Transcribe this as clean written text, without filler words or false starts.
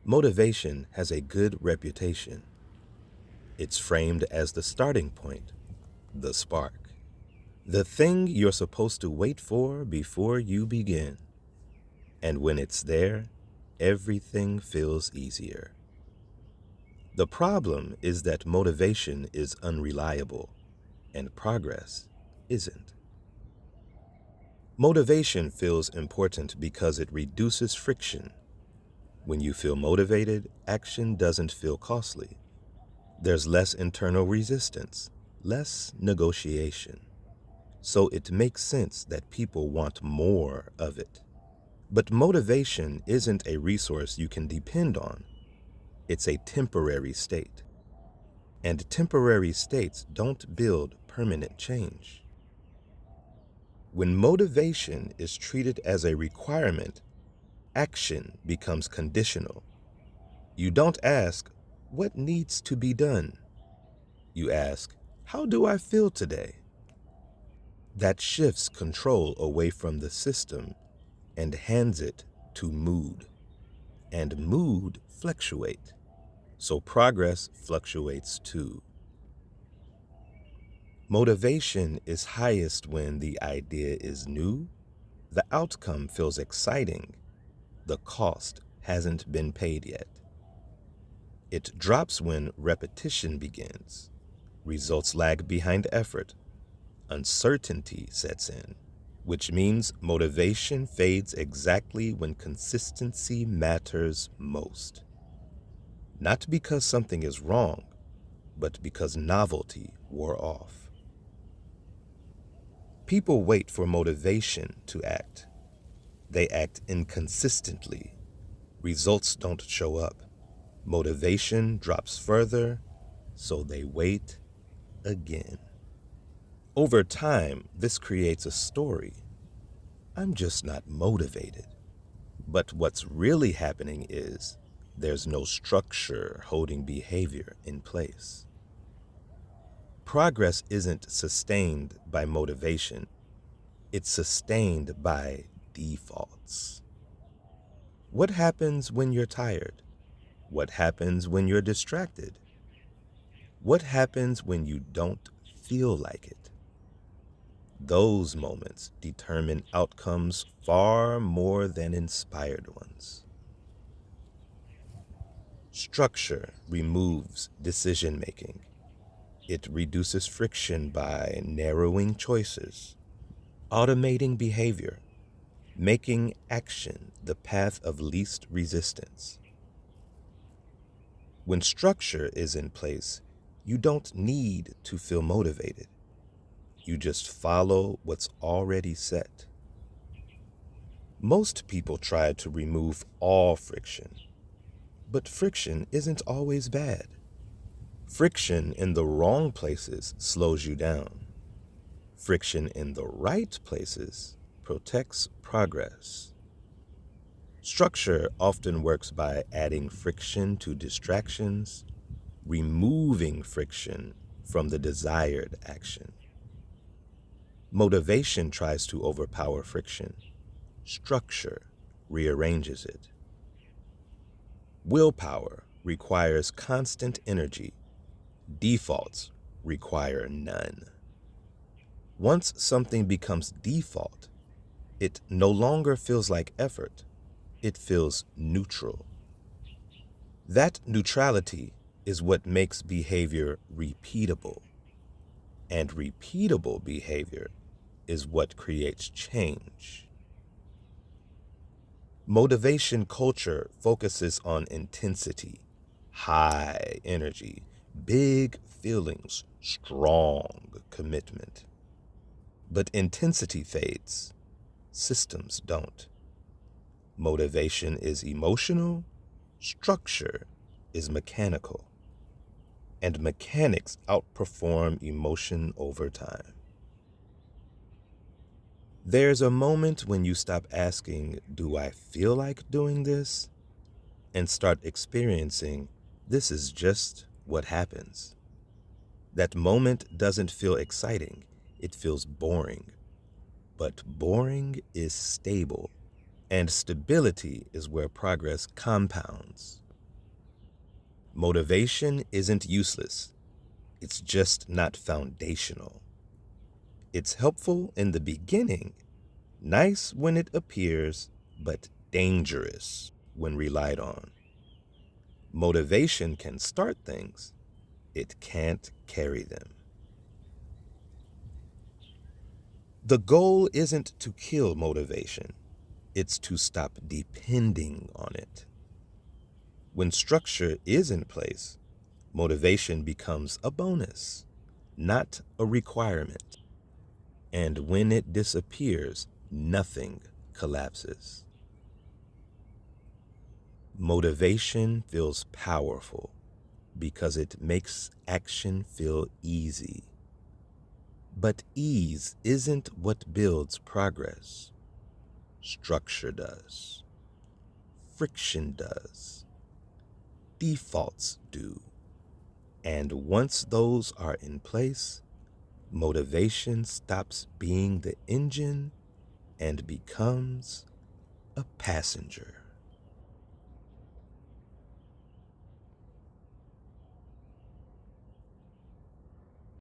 Motivation has a good reputation. It's framed as the starting point, the spark, the thing you're supposed to wait for before you begin. And when it's there, everything feels easier. The problem is that motivation is unreliable, and progress isn't. Motivation feels important because it reduces friction. When you feel motivated, action doesn't feel costly. There's less internal resistance, less negotiation. So it makes sense that people want more of it. But motivation isn't a resource you can depend on. It's a temporary state. And temporary states don't build permanent change. When motivation is treated as a requirement, action becomes conditional. You don't ask, what needs to be done? You ask, how do I feel today? That shifts control away from the system and hands it to mood. And mood fluctuates, so progress fluctuates too. Motivation is highest when the idea is new, the outcome feels exciting, the cost hasn't been paid yet. It drops when repetition begins, results lag behind effort, uncertainty sets in, which means motivation fades exactly when consistency matters most. Not because something is wrong, but because novelty wore off. People wait for motivation to act. They act inconsistently. Results don't show up. Motivation drops further, so they wait again. Over time, this creates a story. I'm just not motivated. But what's really happening is there's no structure holding behavior in place. Progress isn't sustained by motivation. It's sustained by defaults. What happens when you're tired? What happens when you're distracted? What happens when you don't feel like it? Those moments determine outcomes far more than inspired ones. Structure removes decision making. It reduces friction by narrowing choices, automating behavior, making action the path of least resistance. When structure is in place, you don't need to feel motivated. You just follow what's already set. Most people try to remove all friction, but friction isn't always bad. Friction in the wrong places slows you down. Friction in the right places protects progress. Structure often works by adding friction to distractions, removing friction from the desired action. Motivation tries to overpower friction. Structure rearranges it. Willpower requires constant energy. Defaults require none. Once something becomes default, it no longer feels like effort. It feels neutral. That neutrality is what makes behavior repeatable. And repeatable behavior is what creates change. Motivation culture focuses on intensity, high energy, big feelings, strong commitment. But intensity fades, systems don't. Motivation is emotional, structure is mechanical, and mechanics outperform emotion over time. There's a moment when you stop asking, do I feel like doing this? And start experiencing, this is just what happens. That moment doesn't feel exciting, it feels boring. But boring is stable, and stability is where progress compounds. Motivation isn't useless. It's just not foundational. It's helpful in the beginning, nice when it appears, but dangerous when relied on. Motivation can start things, it can't carry them. The goal isn't to kill motivation, it's to stop depending on it. When structure is in place, motivation becomes a bonus, not a requirement. And when it disappears, nothing collapses. Motivation feels powerful because it makes action feel easy. But ease isn't what builds progress. Structure does. Friction does. Defaults do. And once those are in place, motivation stops being the engine and becomes a passenger.